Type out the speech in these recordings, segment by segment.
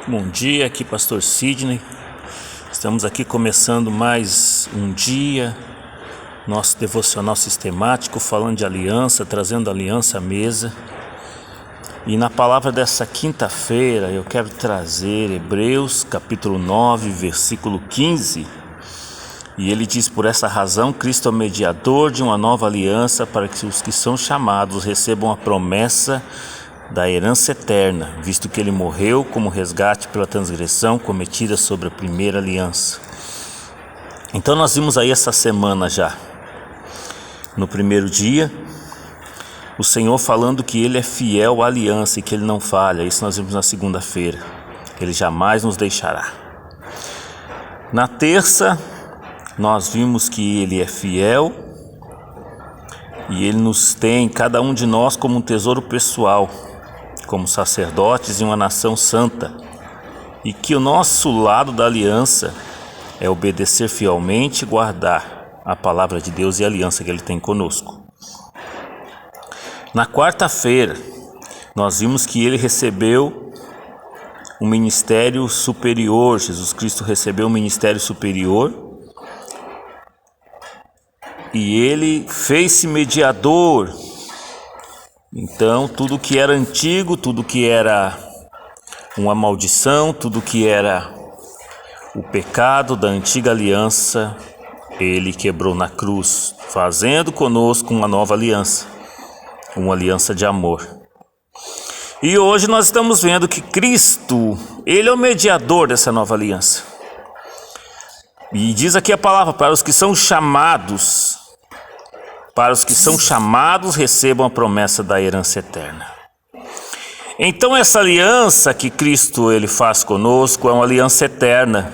Bom dia, aqui Pastor Sidney. Estamos aqui começando mais um dia, nosso devocional sistemático, falando de aliança, trazendo aliança à mesa. E na palavra dessa quinta-feira eu quero trazer Hebreus capítulo 9, versículo 15. E ele diz: por essa razão Cristo é o mediador de uma nova aliança, para que os que são chamados recebam a promessa da herança eterna, visto que ele morreu como resgate pela transgressão cometida sobre a primeira aliança. Então nós vimos aí essa semana já, no primeiro dia, o Senhor falando que ele é fiel à aliança e que ele não falha. Isso nós vimos na segunda-feira, ele jamais nos deixará. Na terça nós vimos que ele é fiel e ele nos tem, cada um de nós, como um tesouro pessoal, como sacerdotes em uma nação santa, e que o nosso lado da aliança é obedecer fielmente e guardar a palavra de Deus e a aliança que ele tem conosco. Na quarta-feira nós vimos que ele recebeu um ministério superior. Jesus Cristo recebeu um ministério superior e ele fez-se mediador. Então, tudo que era antigo, tudo que era uma maldição, tudo que era o pecado da antiga aliança, ele quebrou na cruz, fazendo conosco uma nova aliança, uma aliança de amor. E hoje nós estamos vendo que Cristo, ele é o mediador dessa nova aliança. E diz aqui a palavra: para os que são chamados, recebam a promessa da herança eterna. Então essa aliança que Cristo ele faz conosco é uma aliança eterna.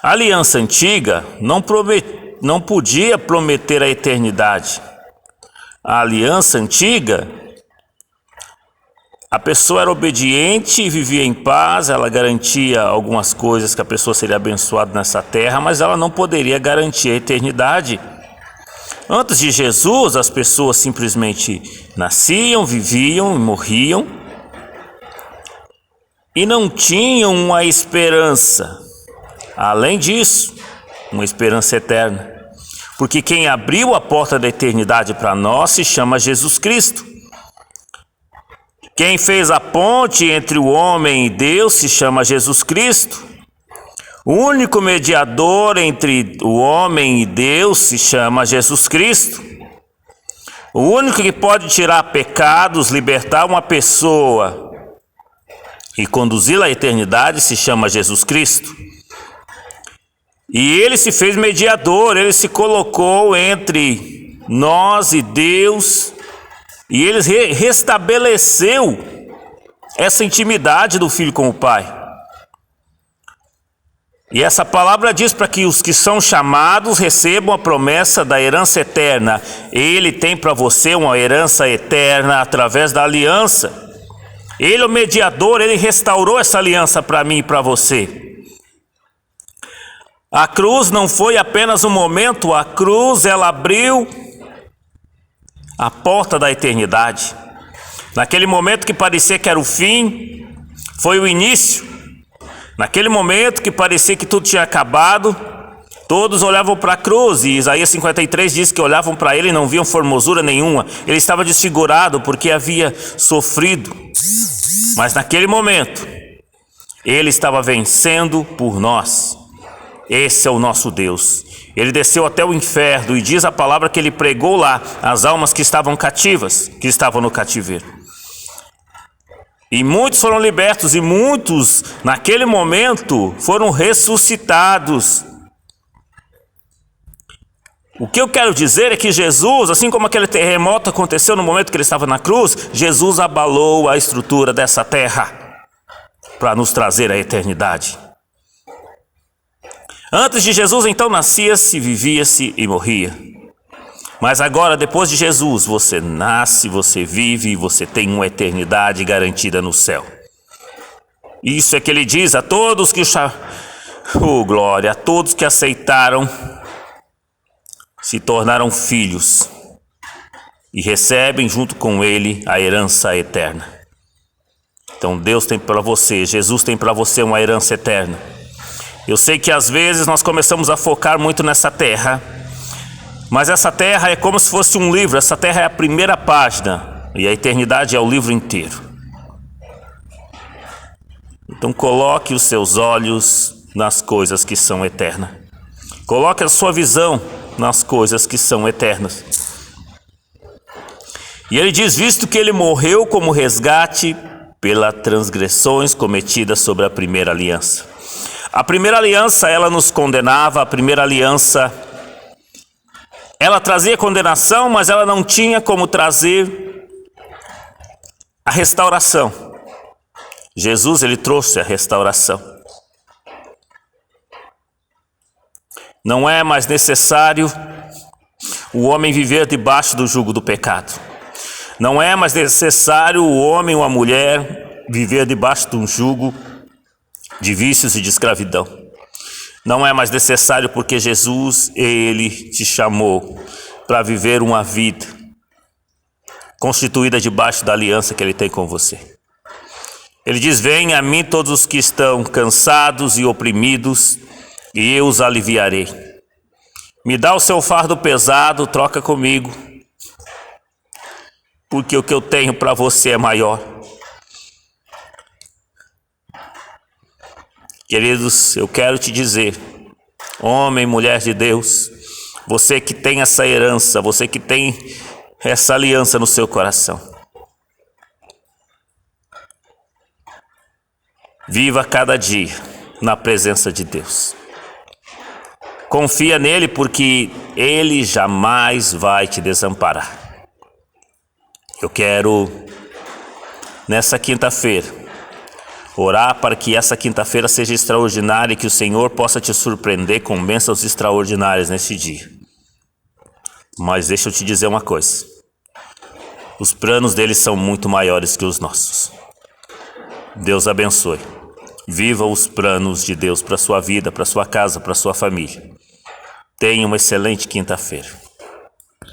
A aliança antiga não podia prometer a eternidade. A aliança antiga, a pessoa era obediente e vivia em paz, ela garantia algumas coisas, que a pessoa seria abençoada nessa terra, mas ela não poderia garantir a eternidade. Antes de Jesus, as pessoas simplesmente nasciam, viviam e morriam e não tinham uma esperança. Além disso, uma esperança eterna. Porque quem abriu a porta da eternidade para nós se chama Jesus Cristo. Quem fez a ponte entre o homem e Deus se chama Jesus Cristo. O único mediador entre o homem e Deus se chama Jesus Cristo. O único que pode tirar pecados, libertar uma pessoa e conduzi-la à eternidade se chama Jesus Cristo. E ele se fez mediador, ele se colocou entre nós e Deus, e ele restabeleceu essa intimidade do Filho com o Pai. E essa palavra diz para que os que são chamados recebam a promessa da herança eterna. Ele tem para você uma herança eterna através da aliança. Ele é o mediador, ele restaurou essa aliança para mim e para você. A cruz não foi apenas um momento, a cruz ela abriu a porta da eternidade. Naquele momento que parecia que era o fim, foi o início. Naquele momento que parecia que tudo tinha acabado, todos olhavam para a cruz, e Isaías 53 diz que olhavam para ele e não viam formosura nenhuma. Ele estava desfigurado porque havia sofrido. Mas naquele momento, ele estava vencendo por nós. Esse é o nosso Deus. Ele desceu até o inferno e diz a palavra que ele pregou lá as almas que estavam cativas, que estavam no cativeiro. E muitos foram libertos e muitos, naquele momento, foram ressuscitados. O que eu quero dizer é que Jesus, assim como aquele terremoto aconteceu no momento que ele estava na cruz, Jesus abalou a estrutura dessa terra para nos trazer a eternidade. Antes de Jesus, então, nascia-se, vivia-se e morria. Mas agora, depois de Jesus, você nasce, você vive e você tem uma eternidade garantida no céu. Isso é que ele diz a todos que glória, a todos que aceitaram, se tornaram filhos e recebem junto com ele a herança eterna. Então Deus tem para você, Jesus tem para você uma herança eterna. Eu sei que às vezes nós começamos a focar muito nessa terra, mas essa terra é como se fosse um livro, essa terra é a primeira página e a eternidade é o livro inteiro. Então coloque os seus olhos nas coisas que são eternas. Coloque a sua visão nas coisas que são eternas. E ele diz, visto que ele morreu como resgate pelas transgressões cometidas sobre a primeira aliança. A primeira aliança, ela nos condenava, a primeira aliança, ela trazia condenação, mas ela não tinha como trazer a restauração. Jesus, ele trouxe a restauração. Não é mais necessário o homem viver debaixo do jugo do pecado. Não é mais necessário o homem ou a mulher viver debaixo de um jugo de vícios e de escravidão. Não é mais necessário porque Jesus, ele te chamou para viver uma vida constituída debaixo da aliança que ele tem com você. Ele diz, venham a mim todos os que estão cansados e oprimidos, e eu os aliviarei. Me dá o seu fardo pesado, troca comigo, porque o que eu tenho para você é maior. Queridos, eu quero te dizer, homem, mulher de Deus, você que tem essa herança, você que tem essa aliança no seu coração, viva cada dia na presença de Deus. Confia nele porque ele jamais vai te desamparar. Eu quero, nessa quinta-feira, orar para que essa quinta-feira seja extraordinária e que o Senhor possa te surpreender com bênçãos extraordinárias nesse dia. Mas deixa eu te dizer uma coisa. Os planos dele são muito maiores que os nossos. Deus abençoe. Viva os planos de Deus para a sua vida, para a sua casa, para a sua família. Tenha uma excelente quinta-feira.